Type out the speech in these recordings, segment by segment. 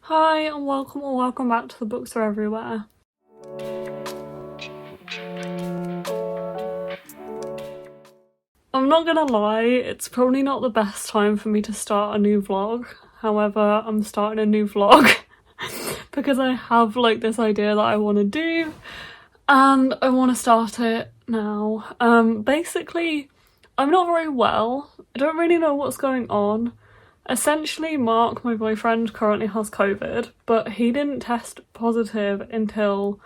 Hi and welcome or welcome back to The Books Are Everywhere. I'm not gonna lie, it's probably not the best time for me to start a new vlog. However, I'm starting a new vlog because I have like this idea that I want to do and I want to start it now. Basically, I'm not very well. I don't really know what's going on. Essentially, Mark, my boyfriend, currently has COVID, but he didn't test positive until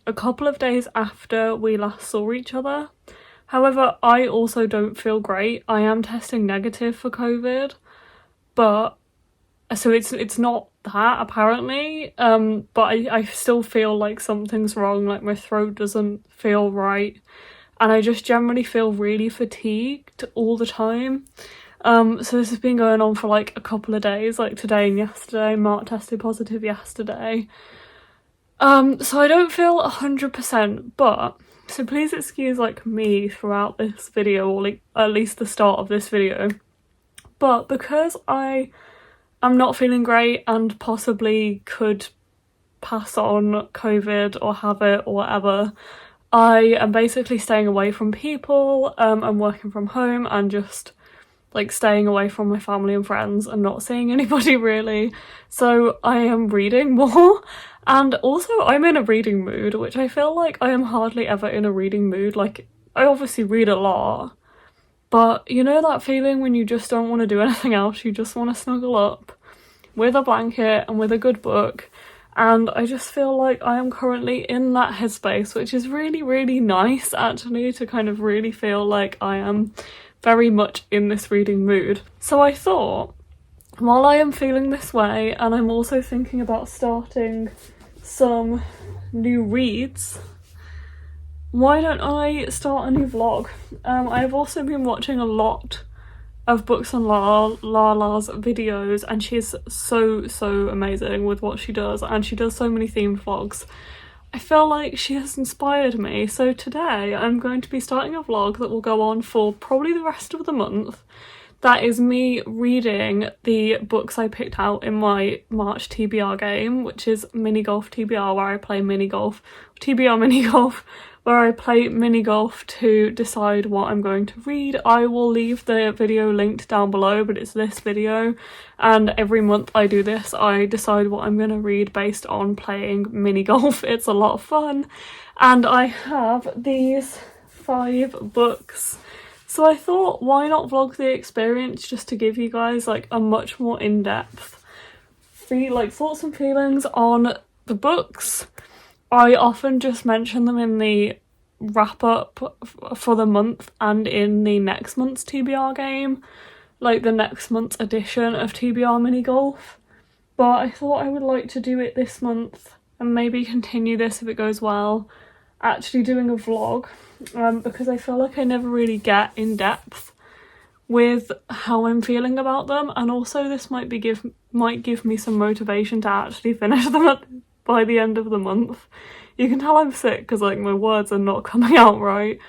a couple of days after we last saw each other. However, I also don't feel great. I am testing negative for COVID, but so it's not that apparently. But I still feel like something's wrong, like my throat doesn't feel right, and I just generally feel really fatigued all the time. So this has been going on for like a couple of days, like today and yesterday. Mark tested positive yesterday. So I don't feel 100%, but so please excuse like me throughout this video, or like at least the start of this video. But because I am not feeling great and possibly could pass on COVID or have it or whatever, I am basically staying away from people. I'm working from home and just like staying away from my family and friends and not seeing anybody really. So I am reading more, and also I'm in a reading mood, which I feel like I am hardly ever in a reading mood. Like, I obviously read a lot, but you know that feeling when you just don't want to do anything else, you just want to snuggle up with a blanket and with a good book. And I just feel like I am currently in that headspace, which is really, really nice actually, to kind of really feel like I am very much in this reading mood. So I thought, while I am feeling this way and I'm also thinking about starting some new reads, why don't I start a new vlog? I've also been watching a lot of Books on Lala's videos, and she's so amazing with what she does, and she does so many themed vlogs. I feel like she has inspired me, so today I'm going to be starting a vlog that will go on for probably the rest of the month. That is me reading the books I picked out in my March TBR game, which is Mini Golf TBR, where I play mini golf, TBR mini golf, where I play mini golf to decide what I'm going to read. I will leave the video linked down below, but it's this video, and every month I do this. I decide what I'm going to read based on playing mini golf. It's a lot of fun, and I have these 5 books. So I thought, why not vlog the experience, just to give you guys like a much more in-depth thoughts and feelings on the books. I often just mention them in the wrap up for the month and in the next month's TBR game, like the next month's edition of TBR Mini Golf. But I thought I would like to do it this month and maybe continue this if it goes well, actually doing a vlog, because I feel like I never really get in depth with how I'm feeling about them, and also this might give me some motivation to actually finish them by the end of the month. You can tell I'm sick because like my words are not coming out right,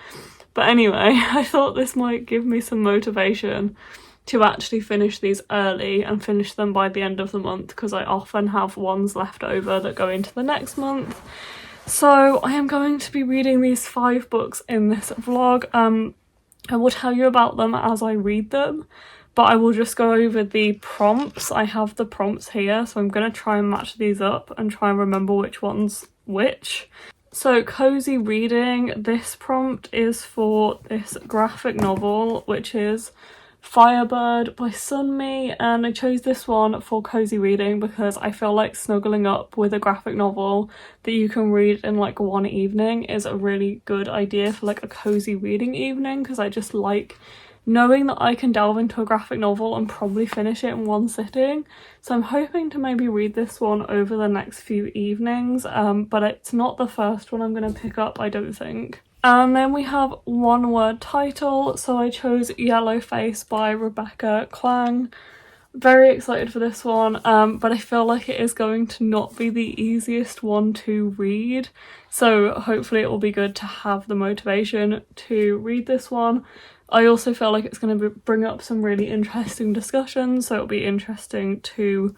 but anyway, I thought this might give me some motivation to actually finish these early and finish them by the end of the month, because I often have ones left over that go into the next month. So I am going to be reading these 5 books in this vlog. I will tell you about them as I read them, but I will just go over the prompts. I have the prompts here, so I'm going to try and match these up and try and remember which one's which. So cozy reading, this prompt is for this graphic novel, which is Firebird by Sunmi, and I chose this one for cozy reading because I feel like snuggling up with a graphic novel that you can read in like one evening is a really good idea for like a cozy reading evening, because I just like knowing that I can delve into a graphic novel and probably finish it in one sitting. So I'm hoping to maybe read this one over the next few evenings, but it's not the first one I'm going to pick up, I don't think. And then we have one word title, so I chose Yellow Face by Rebecca Klang. Very excited for this one, but I feel like it is going to not be the easiest one to read, so hopefully it will be good to have the motivation to read this one. I also feel like it's going to bring up some really interesting discussions, so it'll be interesting to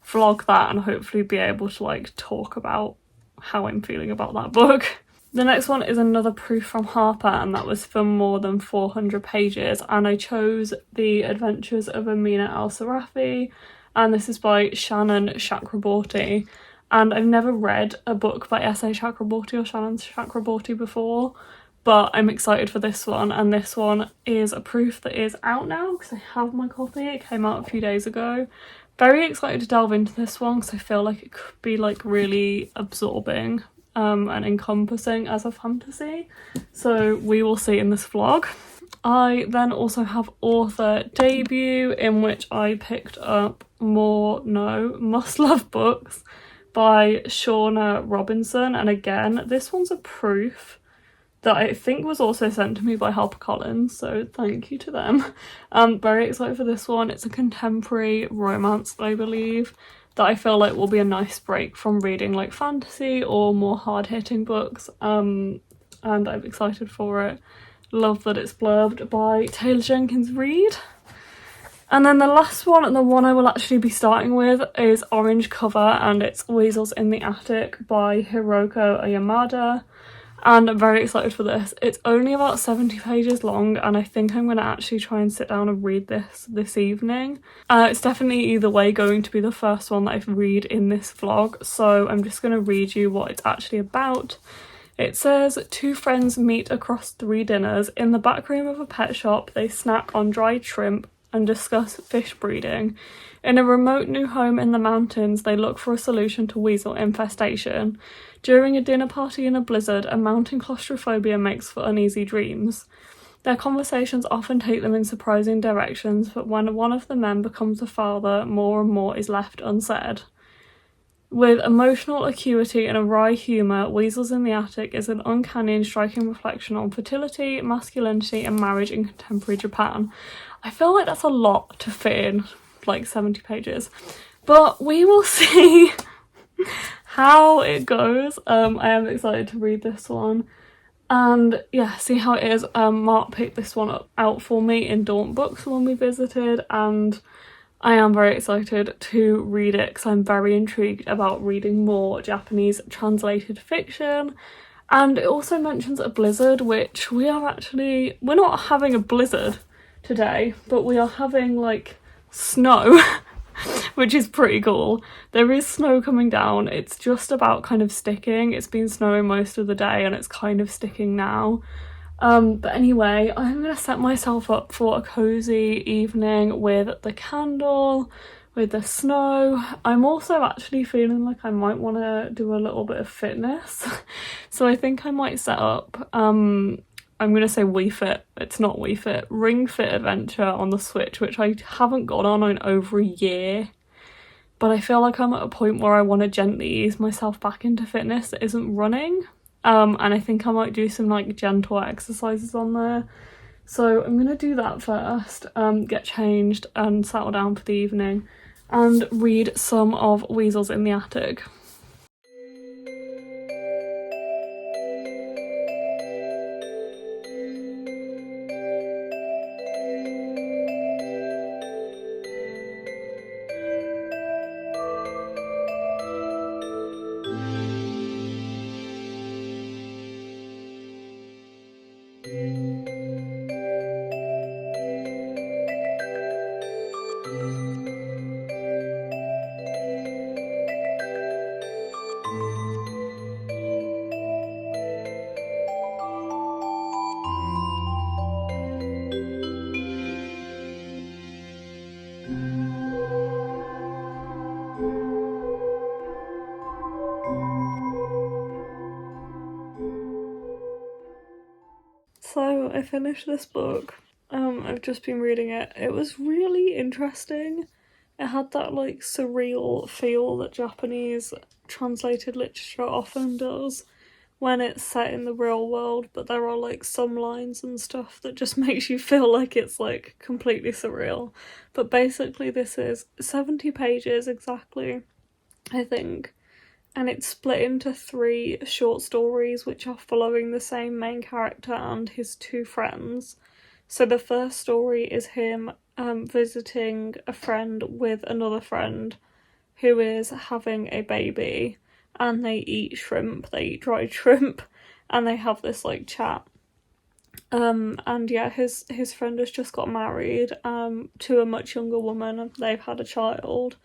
vlog that and hopefully be able to like talk about how I'm feeling about that book. The next one is another proof from Harper, and that was for more than 400 pages, and I chose The Adventures of Amina al-Sirafi, and this is by Shannon Chakraborty. And I've never read a book by S.A. Chakraborty or Shannon Chakraborty before, but I'm excited for this one, and this one is a proof that is out now because I have my copy. It came out a few days ago. Very excited to delve into this one because I feel like it could be like really absorbing and encompassing as a fantasy, so we will see in this vlog. I then also have author debut, in which I picked up Must Love Books by Shauna Robinson, and again this one's a proof that I think was also sent to me by HarperCollins, so thank you to them. I'm very excited for this one. It's a contemporary romance, I believe, that I feel like will be a nice break from reading like fantasy or more hard-hitting books, and I'm excited for it. Love that it's blurbed by Taylor Jenkins Reid. And then the last one, and the one I will actually be starting with, is Orange Cover, and it's Weasels in the Attic by Hiroko Yamada. And I'm very excited for this. It's only about 70 pages long, and I think I'm going to actually try and sit down and read this evening. It's definitely either way going to be the first one that I read in this vlog, so I'm just going to read you what it's actually about. It says, 2 friends meet across 3 dinners. In the back room of a pet shop, they snack on dried shrimp and discuss fish breeding. In a remote new home in the mountains, they look for a solution to weasel infestation. During a dinner party in a blizzard, a mountain claustrophobia makes for uneasy dreams. Their conversations often take them in surprising directions, but when one of the men becomes a father, more and more is left unsaid. With emotional acuity and a wry humour, Weasels in the Attic is an uncanny and striking reflection on fertility, masculinity and marriage in contemporary Japan. I feel like that's a lot to fit in like 70 pages, but we will see how it goes. I am excited to read this one and yeah, see how it is. Mark picked this one out for me in Daunt Books when we visited, and I am very excited to read it because I'm very intrigued about reading more Japanese translated fiction. And it also mentions a blizzard, which we're not having a blizzard today, but we are having like snow which is pretty cool. There is snow coming down. It's just about kind of sticking. It's been snowing most of the day and it's kind of sticking now. But anyway, I'm gonna set myself up for a cozy evening with the candle, with the snow. I'm also actually feeling like I might want to do a little bit of fitness. So I think I might set up, I'm going to say Wii Fit, it's not Wii Fit, Ring Fit Adventure on the Switch, which I haven't got on in over a year. But I feel like I'm at a point where I want to gently ease myself back into fitness that isn't running. And I think I might do some like gentle exercises on there. So I'm going to do that first, get changed and settle down for the evening and read some of Weasels in the Attic. So I finished this book. I've just been reading it. It was really interesting. It had that like surreal feel that Japanese translated literature often does when it's set in the real world, but there are like some lines and stuff that just makes you feel like it's like completely surreal. But basically this is 70 pages exactly, I think. And it's split into 3 short stories which are following the same main character and his 2 friends. So the first story is him visiting a friend with another friend who is having a baby, and they eat shrimp, they eat dried shrimp, and they have this like chat. And yeah, his friend has just got married to a much younger woman, and they've had a child.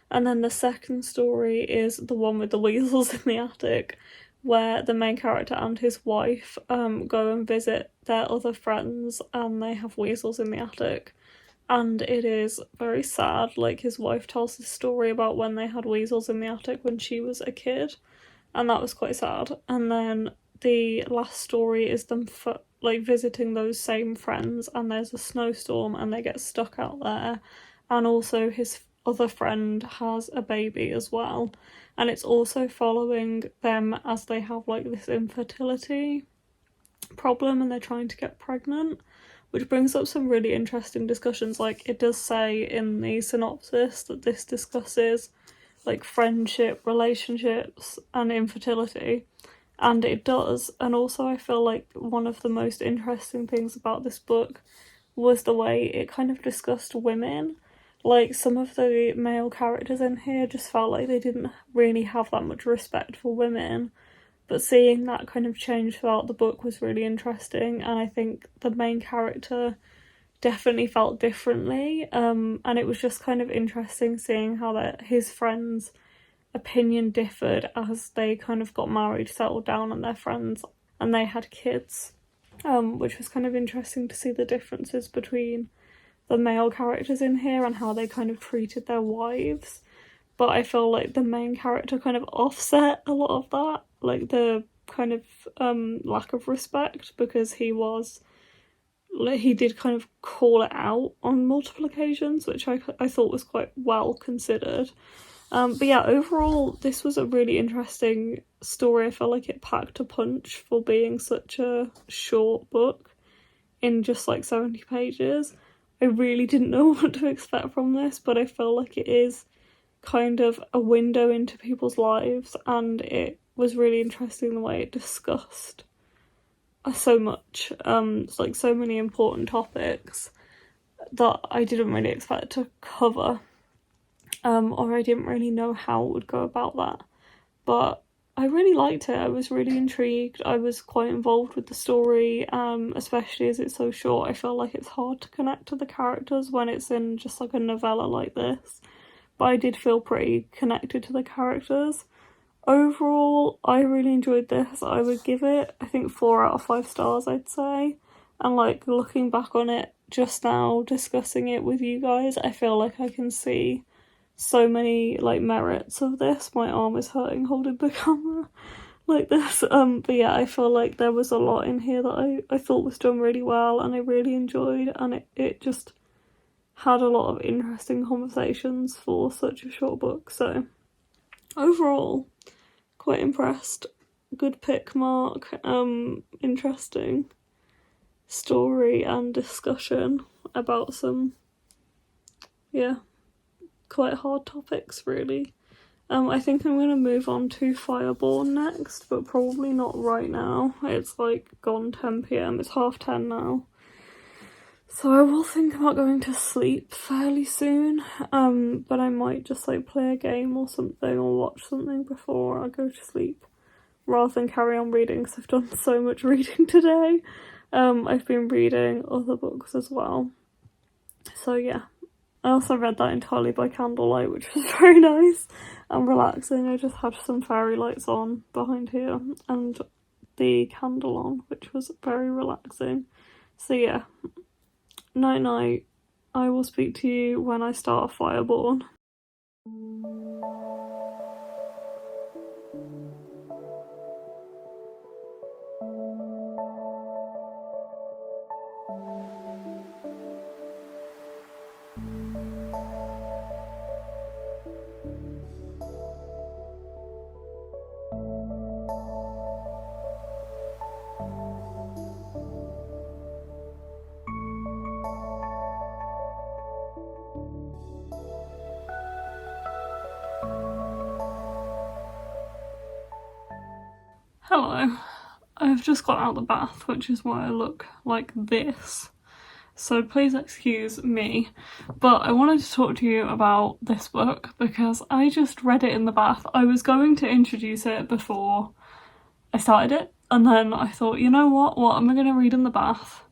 And then the second story is the one with the weasels in the attic, where the main character and his wife go and visit their other friends, and they have weasels in the attic. And it is very sad. Like, his wife tells this story about when they had weasels in the attic when she was a kid, and that was quite sad. And then the last story is them like visiting those same friends, and there's a snowstorm and they get stuck out there, and also his other friend has a baby as well, and it's also following them as they have like this infertility problem and they're trying to get pregnant, which brings up some really interesting discussions. Like, it does say in the synopsis that this discusses like friendship, relationships, and infertility, and it does. And also I feel like one of the most interesting things about this book was the way it kind of discussed women. Like, some of the male characters in here just felt like they didn't really have that much respect for women, but seeing that kind of change throughout the book was really interesting, and I think the main character definitely felt differently, and it was just kind of interesting seeing how his friends' opinion differed as they kind of got married, settled down, and their friends, and they had kids, which was kind of interesting to see the differences between the male characters in here and how they kind of treated their wives. But I feel like the main character kind of offset a lot of that, like the kind of lack of respect, because he did kind of call it out on multiple occasions, which I thought was quite well considered. But yeah, overall, this was a really interesting story. I felt like it packed a punch for being such a short book in just like 70 pages. I really didn't know what to expect from this, but I feel like it is kind of a window into people's lives, and it was really interesting the way it discussed so much, like so many important topics that I didn't really expect to cover, or I didn't really know how it would go about that. But I really liked it. I was really intrigued. I was quite involved with the story, especially as it's so short. I feel like it's hard to connect to the characters when it's in just like a novella like this, but I did feel pretty connected to the characters. Overall, I really enjoyed this. I would give it, I think, 4 out of 5 stars, I'd say. And like, looking back on it just now, discussing it with you guys, I feel like I can see so many like merits of this. My arm is hurting holding the camera like this. But yeah, I feel like there was a lot in here that I thought was done really well, and I really enjoyed, and it just had a lot of interesting conversations for such a short book. So overall, quite impressed. Good pick, Mark. Interesting story and discussion about some, yeah, quite hard topics, really. I think I'm going to move on to Fireborn next, but probably not right now. It's like gone 10 p.m. It's 10:30 now. So I will think about going to sleep fairly soon, but I might just like play a game or something, or watch something before I go to sleep, rather than carry on reading, because I've done so much reading today. I've been reading other books as well. So yeah. I also read that entirely by candlelight, which was very nice and relaxing. I just had some fairy lights on behind here and the candle on, which was very relaxing. So yeah, night night. I will speak to you when I start Fireborn. Hello. I've just got out of the bath, which is why I look like this. so please excuse me. But I wanted to talk to you about this book because I just read it in the bath. I was going to introduce it before I started it, and then I thought, you know what am I going to read in the bath?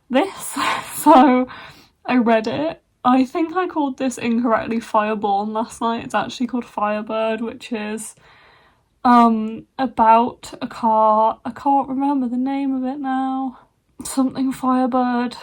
This. So I read it. I think I called this incorrectly Fireborn last night. It's actually called Firebird, which is about a car. I can't remember the name of it now. Something Firebird.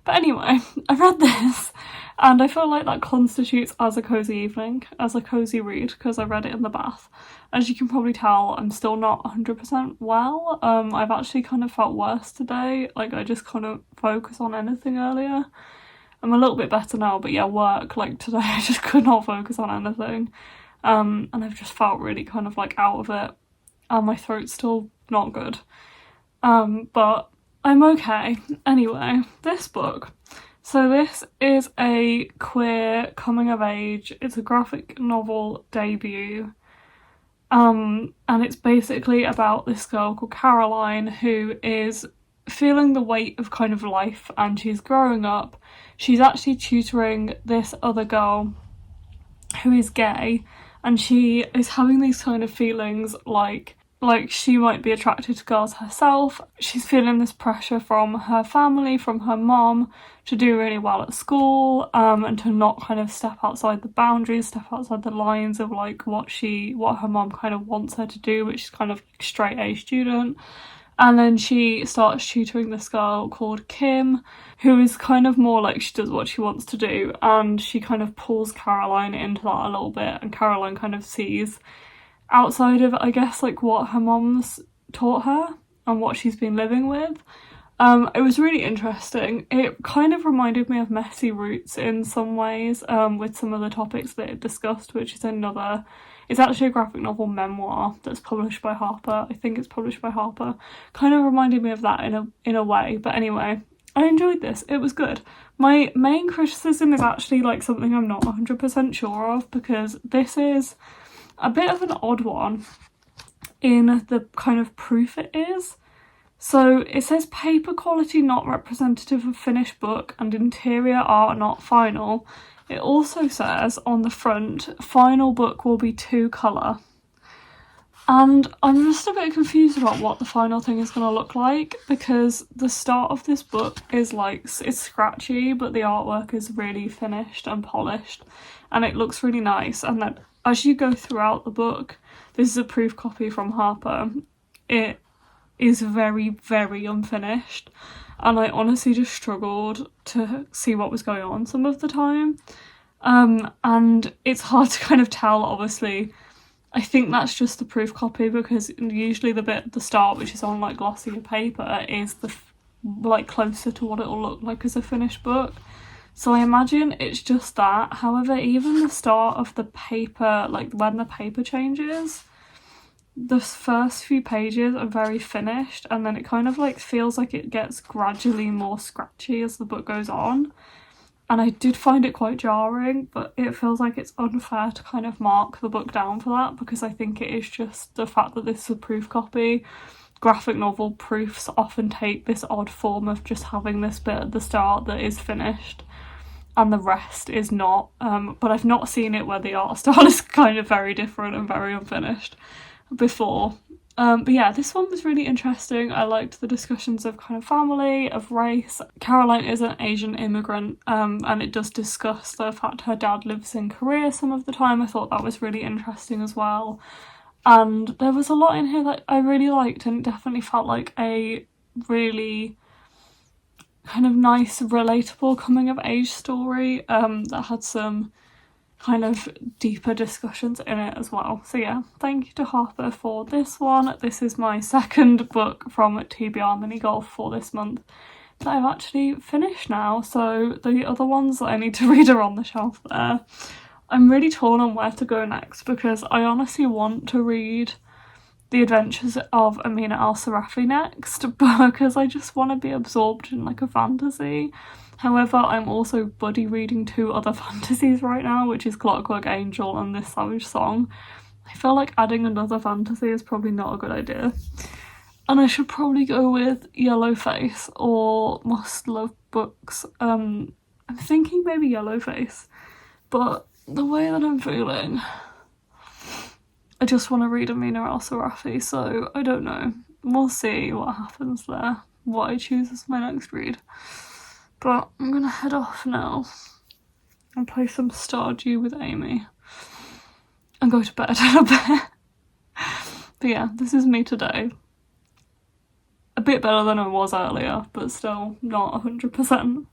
But anyway, I read this and I feel like that constitutes as a cozy evening, as a cozy read, because I read it in the bath. As you can probably tell, I'm still not 100% well. I've actually kind of felt worse today. Like, I just couldn't focus on anything earlier. I'm a little bit better now, but yeah, work, like today I just could not focus on anything. And I've just felt really kind of like out of it, and my throat's still not good. But I'm okay. Anyway, this book. So this is a queer coming of age. It's a graphic novel debut. And it's basically about this girl called Caroline who is feeling the weight of kind of life, and she's growing up. She's actually tutoring this other girl who is gay, and she is having these kind of feelings like she might be attracted to girls herself. She's feeling this pressure from her family, from her mom, to do really well at school, and to not kind of step outside the boundaries, step outside the lines of like what her mom kind of wants her to do, which is kind of like straight A student. And then she starts tutoring this girl called Kim, who is kind of more like she does what she wants to do, and she kind of pulls Caroline into that a little bit, and Caroline kind of sees outside of, I guess, like what her mom's taught her and what she's been living with. It was really interesting. It kind of reminded me of Messy Roots in some ways, with some of the topics that it discussed, which is it's actually a graphic novel memoir that's published by Harper. I think it's published by Harper. Kind of reminded me of that in a way. But anyway, I enjoyed this. It was good. My main criticism is actually like something I'm not 100% sure of, because this is a bit of an odd one in the kind of proof it is. So it says paper quality not representative of finished book and interior art not final. It also says on the front, final book will be 2 colour. And I'm just a bit confused about what the final thing is going to look like, because the start of this book is like, it's scratchy, but the artwork is really finished and polished, and it looks really nice. And then as you go throughout the book, this is a proof copy from Harper, it is very, very unfinished, and I honestly just struggled to see what was going on some of the time. And it's hard to kind of tell, obviously. I think that's just the proof copy, because usually the bit at the start, which is on like glossier paper, is like closer to what it'll look like as a finished book. So I imagine it's just that. However, even the start of the paper, like when the paper changes, the first few pages are very finished, and then it kind of like feels like it gets gradually more scratchy as the book goes on. And I did find it quite jarring, but it feels like it's unfair to kind of mark the book down for that, because I think it is just the fact that this is a proof copy. Graphic novel proofs often take this odd form of just having this bit at the start that is finished and the rest is not. But I've not seen it where the art style is kind of very different and very unfinished before. But yeah, this one was really interesting. I liked the discussions of kind of family, of race. Caroline is an Asian immigrant, and it does discuss the fact her dad lives in Korea some of the time. I thought that was really interesting as well. And there was a lot in here that I really liked, and it definitely felt like a really kind of nice, relatable coming of age story that had some kind of deeper discussions in it as well. So yeah, thank you to Harper for this one. This is my second book from TBR Mini Golf for this month that I've actually finished now. So the other ones that I need to read are on the shelf there. I'm really torn on where to go next, because I honestly want to read The Adventures of Amina al-Sirafi next, because I just want to be absorbed in like a fantasy. However, I'm also buddy reading 2 other fantasies right now, which is Clockwork Angel and This Savage Song. I feel like adding another fantasy is probably not a good idea. and I should probably go with Yellowface or Must Love Books. I'm thinking maybe Yellowface, but the way that I'm feeling, I just want to read Amina al-Sirafi, so I don't know. We'll see what happens there, what I choose as my next read. But I'm gonna head off now and play some Stardew with Amy and go to bed in a bit. But yeah, this is me today. A bit better than I was earlier, but still not 100%.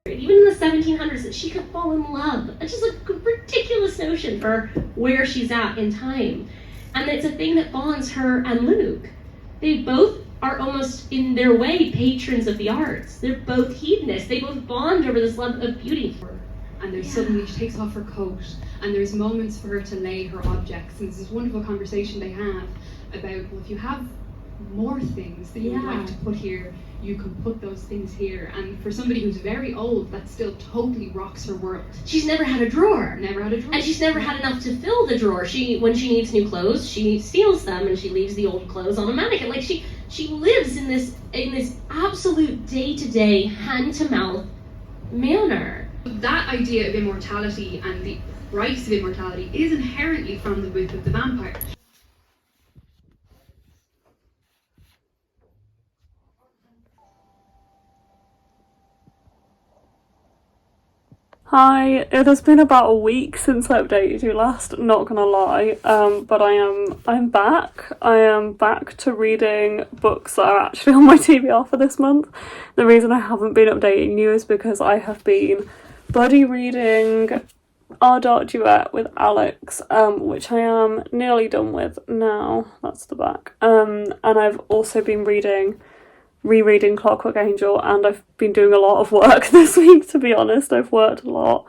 Even in the 1700s, that she could fall in love. It's just a ridiculous notion for where she's at in time. And it's a thing that bonds her and Luke. They both are almost, in their way, patrons of the arts. They're both hedonists. They both bond over this love of beauty. And there's suddenly, she takes off her coat, and there's moments for her to lay her objects. And there's this wonderful conversation they have about, well, if you have more things that you would like to put here, you can put those things here. And for somebody who's very old, that still totally rocks her world. She's never had a drawer. Never had a drawer. And she's never had enough to fill the drawer. When she needs new clothes, she steals them and she leaves the old clothes on a mannequin. Like she lives in this absolute day-to-day, hand-to-mouth manner. That idea of immortality and the price of immortality is inherently from the book of the vampire. Hi, it has been about a week since I updated you last, not gonna lie, but I'm back. I am back to reading books that are actually on my TBR for this month. The reason I haven't been updating you is because I have been buddy reading Our Dark Duet with Alex, which I am nearly done with now. That's the back. And I've also been rereading Clockwork Angel, and I've been doing a lot of work this week, to be honest. I've worked a lot,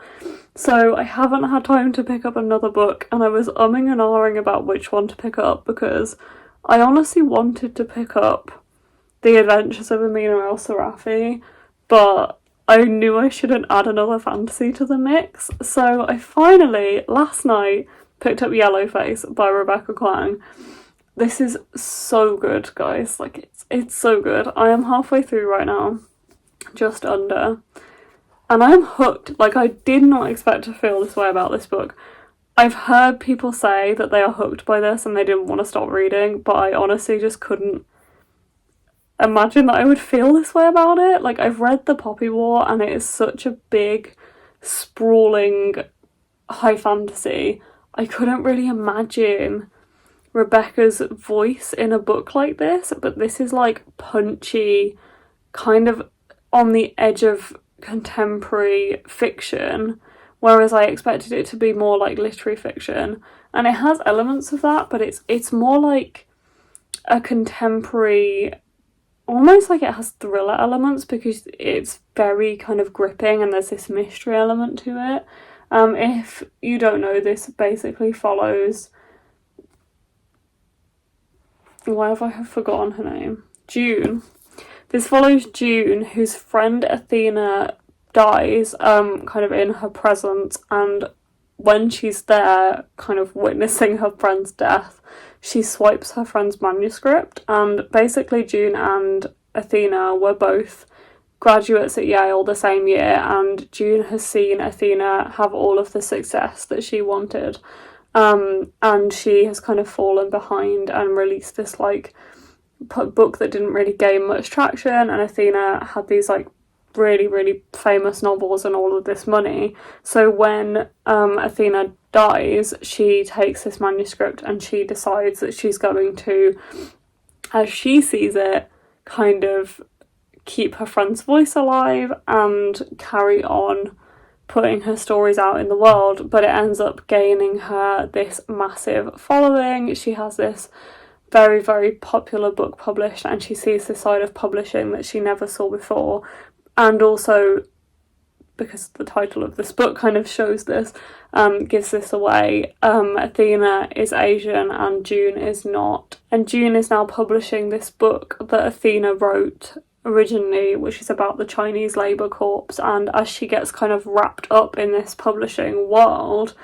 so I haven't had time to pick up another book, and I was umming and ahhing about which one to pick up because I honestly wanted to pick up The Adventures of Amina al-Sirafi, but I knew I shouldn't add another fantasy to the mix, so I finally, last night, picked up Yellowface by Rebecca Klang. This is so good, guys. Like, it's so good. I am halfway through right now, just under, and I am hooked. Like, I did not expect to feel this way about this book. I've heard people say that they are hooked by this and they didn't want to stop reading, but I honestly just couldn't imagine that I would feel this way about it. Like, I've read The Poppy War and it is such a big, sprawling, high fantasy. I couldn't really imagine Rebecca's voice in a book like this, but this is like punchy, kind of on the edge of contemporary fiction, whereas I expected it to be more like literary fiction, and it has elements of that, but it's more like a contemporary, almost like it has thriller elements because it's very kind of gripping and there's this mystery element to it. If you don't know, this basically follows, why have I forgotten her name? June. This follows June, whose friend Athena dies, kind of in her presence, and when she's there, kind of witnessing her friend's death, she swipes her friend's manuscript, and basically June and Athena were both graduates at Yale the same year, and June has seen Athena have all of the success that she wanted. And she has kind of fallen behind and released this like book that didn't really gain much traction, and Athena had these like really, really famous novels and all of this money. So when Athena dies, she takes this manuscript and she decides that she's going to, as she sees it, kind of keep her friend's voice alive and carry on putting her stories out in the world, but it ends up gaining her this massive following. She has this very, very popular book published, and she sees this side of publishing that she never saw before, and also because the title of this book kind of shows this, gives this away. Athena is Asian and June is not. And June is now publishing this book that Athena wrote originally, which is about the Chinese Labour Corps, and as she gets kind of wrapped up in this publishing world,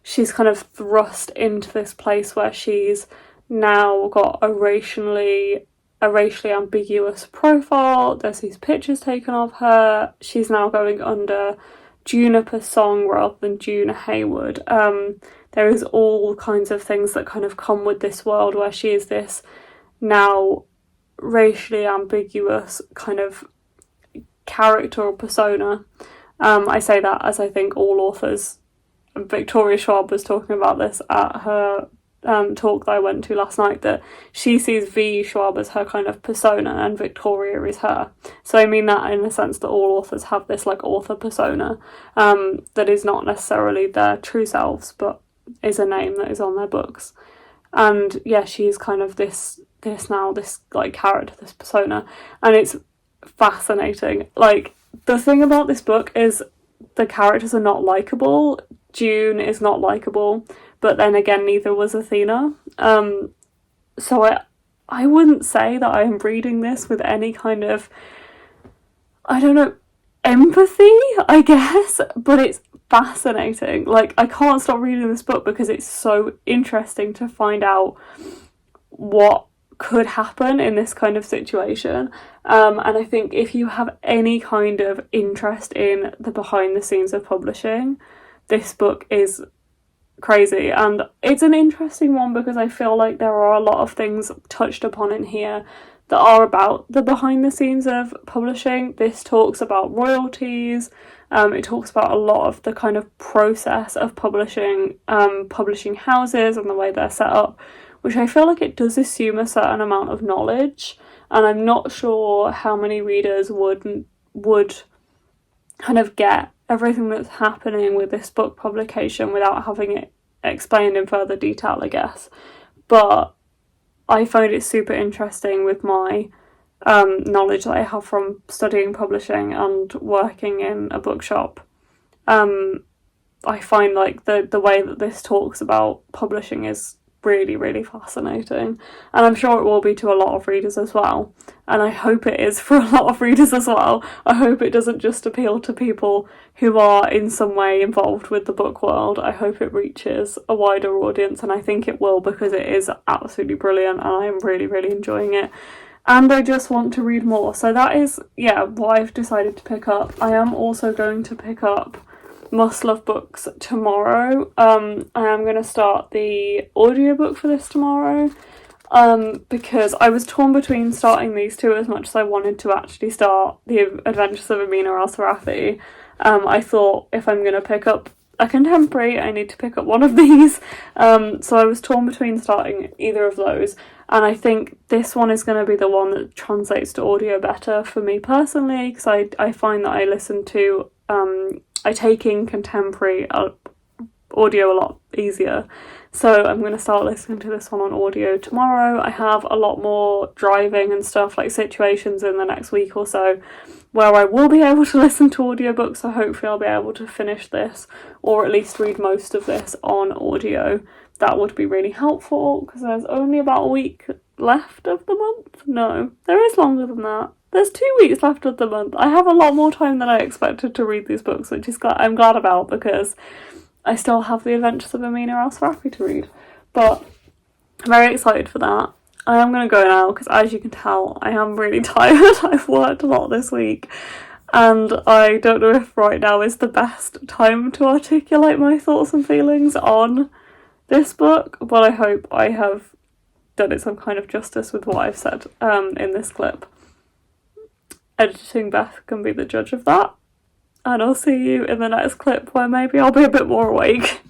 she's kind of thrust into this place where she's now got a racially ambiguous profile. There's these pictures taken of her. She's now going under Juniper Song rather than Juna Hayward. There is all kinds of things that kind of come with this world where she is this now racially ambiguous kind of character or persona. I say that as I think all authors. Victoria Schwab was talking about this at her talk that I went to last night, that she sees V. Schwab as her kind of persona and Victoria is her. So I mean that in the sense that all authors have this like author persona that is not necessarily their true selves, but is a name that is on their books. And yeah, she's kind of this like character, this persona, and it's fascinating. Like, the thing about this book is the characters are not likeable. June is not likeable, but then again neither was Athena. So I wouldn't say that I am reading this with any kind of, I don't know, empathy, I guess, but it's fascinating. Like, I can't stop reading this book because it's so interesting to find out what could happen in this kind of situation. And I think if you have any kind of interest in the behind the scenes of publishing, this book is crazy. And it's an interesting one because I feel like there are a lot of things touched upon in here that are about the behind the scenes of publishing. This talks about royalties, it talks about a lot of the kind of process of publishing houses and the way they're set up, which I feel like it does assume a certain amount of knowledge, and I'm not sure how many readers would kind of get everything that's happening with this book publication without having it explained in further detail, I guess. But I find it super interesting with my knowledge that I have from studying publishing and working in a bookshop. I find like the way that this talks about publishing is really, really fascinating, and I'm sure it will be to a lot of readers as well, and I hope it is for a lot of readers as well. I hope it doesn't just appeal to people who are in some way involved with the book world. I hope it reaches a wider audience, and I think it will, because it is absolutely brilliant and I am really, really enjoying it, and I just want to read more. So that is, yeah, what I've decided to pick up. I am also going to pick up Must Love Books tomorrow. I am going to start the audiobook for this tomorrow, because I was torn between starting these two as much as I wanted to actually start The Adventures of Amina al-Sirafi. I thought if I'm going to pick up a contemporary, I need to pick up one of these. So I was torn between starting either of those, and I think this one is going to be the one that translates to audio better for me personally, because I find that I listen to I take in contemporary audio a lot easier. So I'm going to start listening to this one on audio tomorrow. I have a lot more driving and stuff, like situations in the next week or so where I will be able to listen to audiobooks, so hopefully I'll be able to finish this, or at least read most of this on audio. That would be really helpful, because there's only about a week left of the month. No, there is longer than that. There's 2 weeks left of the month. I have a lot more time than I expected to read these books, which is I'm glad about, because I still have The Adventures of Amina al-Sirafi to read. But I'm very excited for that. I am going to go now, because as you can tell, I am really tired. I've worked a lot this week, and I don't know if right now is the best time to articulate my thoughts and feelings on this book, but I hope I have done it some kind of justice with what I've said in this clip. Editing Beth can be the judge of that, and I'll see you in the next clip where maybe I'll be a bit more awake.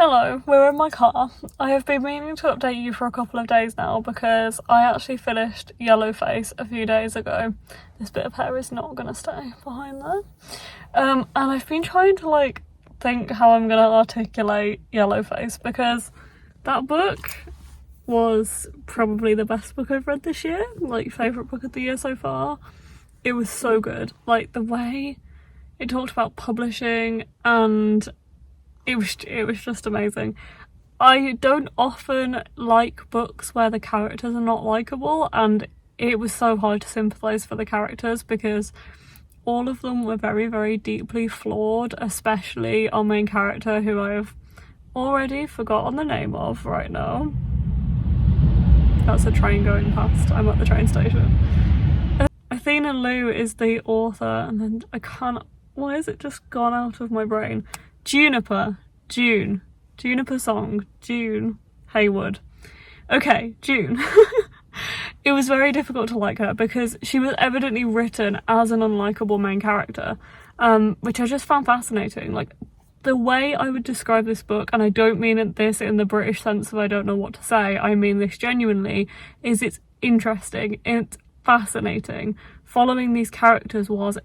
Hello, we're in my car. I have been meaning to update you for a couple of days now because I actually finished Yellowface a few days ago. This bit of hair is not going to stay behind there. And I've been trying to like think how I'm going to articulate Yellowface because that book was probably the best book I've read this year, like favourite book of the year so far. It was so good, like the way it talked about publishing, and it was just amazing. I don't often like books where the characters are not likeable, and it was so hard to sympathise for the characters because all of them were very, very deeply flawed, especially our main character, who I have already forgotten the name of right now. That's a train going past. I'm at the train station. Athena Liu is the author, and then I can't... Why has it just gone out of my brain? Juniper Song, June Haywood. Okay, June. It was very difficult to like her because she was evidently written as an unlikable main character, which I just found fascinating. Like, the way I would describe this book, and I don't mean this in the British sense of I don't know what to say, I mean this genuinely, is it's interesting, it's fascinating. Following these characters was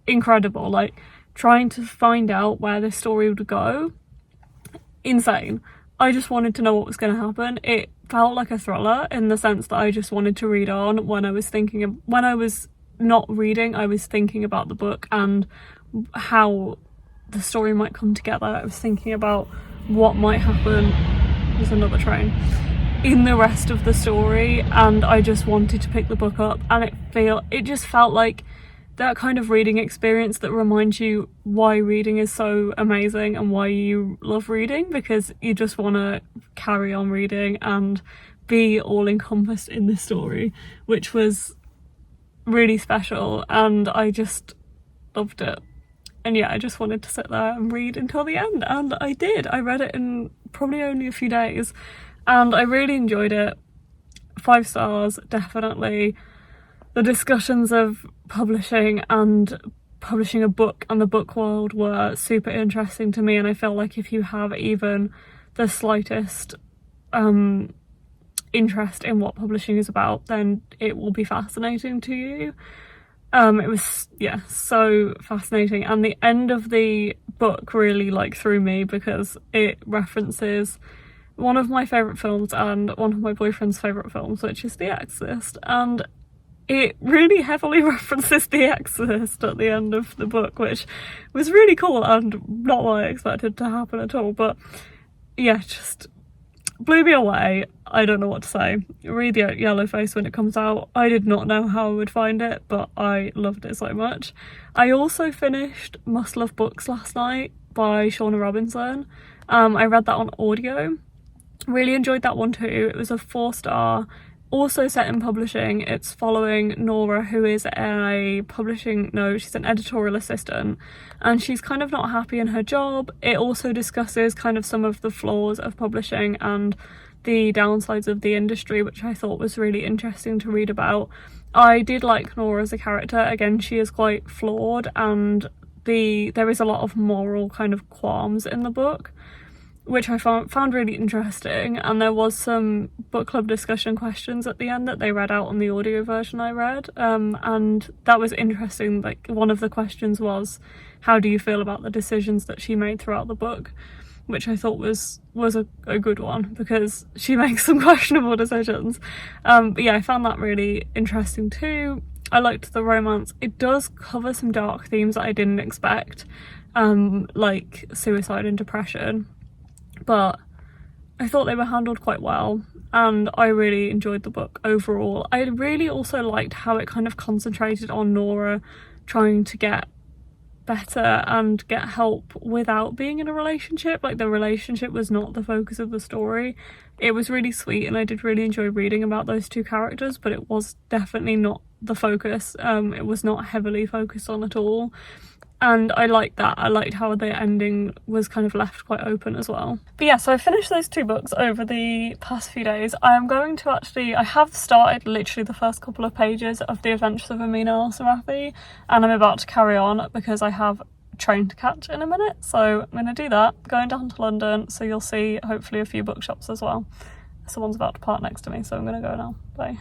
incredible, like trying to find out where this story would go, insane. I just wanted to know what was going to happen. It felt like a thriller in the sense that I just wanted to read on. When I was not reading, I was thinking about the book and how the story might come together. I was thinking about what might happen, there's another train, in the rest of the story, and I just wanted to pick the book up, and it just felt like that kind of reading experience that reminds you why reading is so amazing and why you love reading, because you just want to carry on reading and be all encompassed in this story, which was really special, and I just loved it. And yeah, I just wanted to sit there and read until the end, and I did. I read it in probably only a few days, and I really enjoyed it. 5 stars, definitely. The discussions of publishing and publishing a book and the book world were super interesting to me, and I feel like if you have even the slightest interest in what publishing is about, then it will be fascinating to you. It was, yeah, so fascinating, and the end of the book really like threw me because it references one of my favourite films and one of my boyfriend's favourite films, which is The Exorcist, and it really heavily references The Exorcist at the end of the book, which was really cool and not what I expected to happen at all, but yeah, just blew me away. I don't know what to say. Read the Yellowface when it comes out. I did not know how I would find it, but I loved it so much. I also finished Must Love Books last night by Shauna Robinson. I read that on audio. Really enjoyed that one too. It was a 4-star. Also set in publishing. It's following Nora, who is she's an editorial assistant, and she's kind of not happy in her job. It also discusses kind of some of the flaws of publishing and the downsides of the industry, which I thought was really interesting to read about. I did like Nora as a character. Again, she is quite flawed, and there is a lot of moral kind of qualms in the book, which I found really interesting, and there was some book club discussion questions at the end that they read out on the audio version I read, and that was interesting. Like, one of the questions was, how do you feel about the decisions that she made throughout the book, which I thought was a good one because she makes some questionable decisions. But yeah, I found that really interesting too. I liked the romance. It does cover some dark themes that I didn't expect, like suicide and depression, but I thought they were handled quite well, and I really enjoyed the book overall. I really also liked how it kind of concentrated on Nora trying to get better and get help without being in a relationship. Like, the relationship was not the focus of the story. It was really sweet, and I did really enjoy reading about those two characters, but it was definitely not the focus. It was not heavily focused on at all. And I liked that. I liked how the ending was kind of left quite open as well. But yeah, so I finished those 2 books over the past few days. I have started literally the first couple of pages of The Adventures of Amina al-Sirafi, and I'm about to carry on because I have train to catch in a minute, so I'm gonna do that. Going down to London, so you'll see hopefully a few bookshops as well. Someone's about to park next to me, so I'm gonna go now. Bye.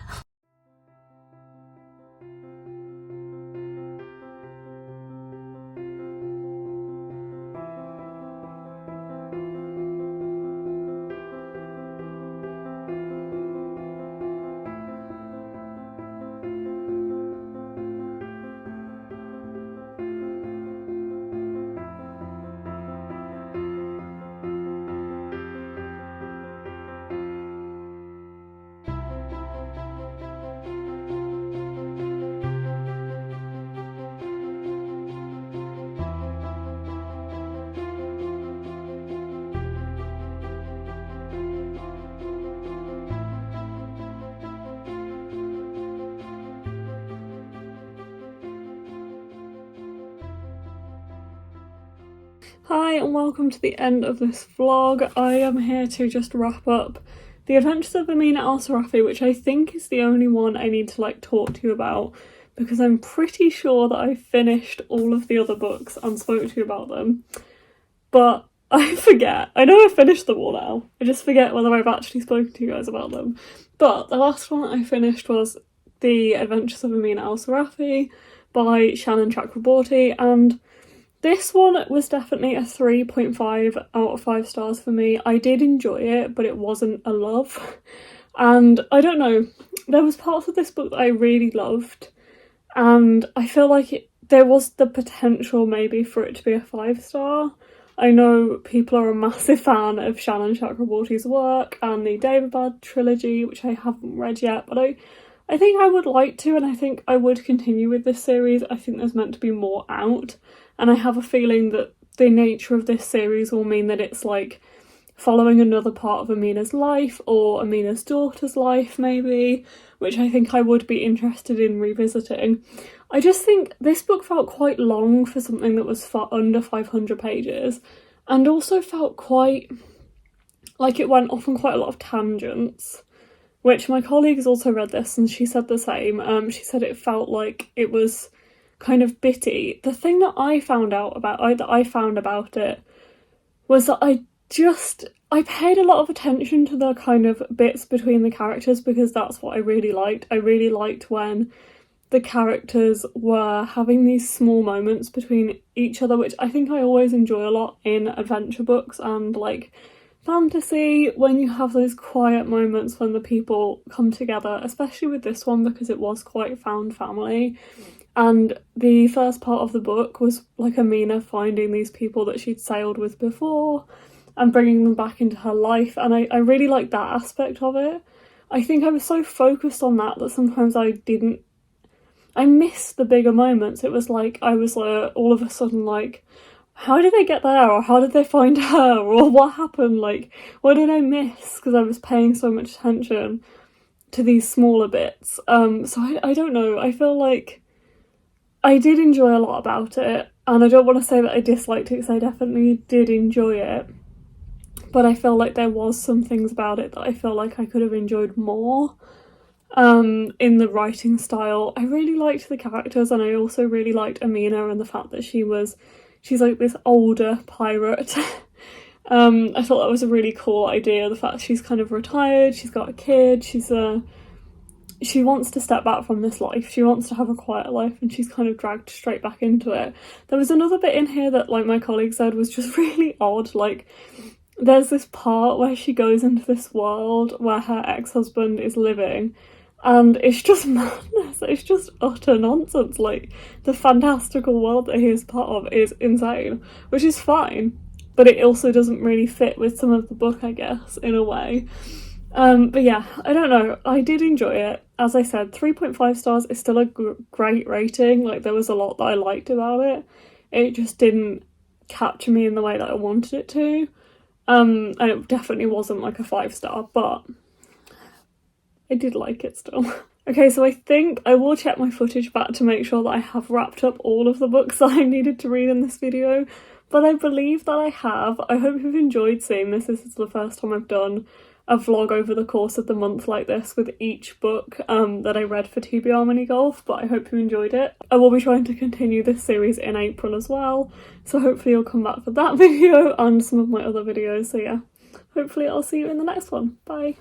Hi and welcome to the end of this vlog. I am here to just wrap up The Adventures of Amina al-Sirafi, which I think is the only one I need to like talk to you about, because I'm pretty sure that I finished all of the other books and spoke to you about them, but I forget. I know I finished them all now, I just forget whether I've actually spoken to you guys about them. But the last one that I finished was The Adventures of Amina al-Sirafi by Shannon Chakraborty, and this one was definitely a 3.5 out of 5 stars for me. I did enjoy it, but it wasn't a love. And I don't know, there was parts of this book that I really loved, and I feel like there was the potential maybe for it to be a 5-star. I know people are a massive fan of Shannon Chakraborty's work and the Daevabad trilogy, which I haven't read yet, but I think I would like to, and I think I would continue with this series. I think there's meant to be more out, and I have a feeling that the nature of this series will mean that it's like following another part of Amina's life, or Amina's daughter's life maybe, which I think I would be interested in revisiting. I just think this book felt quite long for something that was under 500 pages, and also felt quite like it went off on quite a lot of tangents, which my colleague has also read this and she said the same. She said it felt like it was kind of bitty. The thing that I found about it was that I paid a lot of attention to the kind of bits between the characters, because that's what I really liked. I really liked when the characters were having these small moments between each other, which I think I always enjoy a lot in adventure books and like fantasy, when you have those quiet moments when the people come together, especially with this one because it was quite found family. And the first part of the book was like Amina finding these people that she'd sailed with before and bringing them back into her life, and I really liked that aspect of it. I think I was so focused on that sometimes I missed the bigger moments. It was like I was all of a sudden like, how did they get there, or how did they find her, or what happened, like what did I miss, because I was paying so much attention to these smaller bits. So I don't know, I feel like I did enjoy a lot about it, and I don't want to say that I disliked it because I definitely did enjoy it, but I feel like there was some things about it that I feel like I could have enjoyed more. In the writing style, I really liked the characters, and I also really liked Amina and the fact that she's like this older pirate. I thought that was a really cool idea, the fact she's kind of retired, she's got a kid, she wants to step back from this life, she wants to have a quiet life, and she's kind of dragged straight back into it. There was another bit in here that, like my colleague said, was just really odd. Like, there's this part where she goes into this world where her ex-husband is living, and it's just madness, it's just utter nonsense. Like, the fantastical world that he is part of is insane, which is fine, but it also doesn't really fit with some of the book, I guess, in a way. But yeah, I don't know, I did enjoy it. As I said, 3.5 stars is still a great rating. Like, there was a lot that I liked about it. It just didn't capture me in the way that I wanted it to. And it definitely wasn't like a 5-star, but I did like it still. Okay, so I think I will check my footage back to make sure that I have wrapped up all of the books that I needed to read in this video, but I believe that I have. I hope you've enjoyed seeing this. This is the first time I've done a vlog over the course of the month like this with each book that I read for TBR mini golf, but I hope you enjoyed it. I will be trying to continue this series in April as well, so hopefully you'll come back for that video and some of my other videos. So yeah, hopefully I'll see you in the next one. Bye.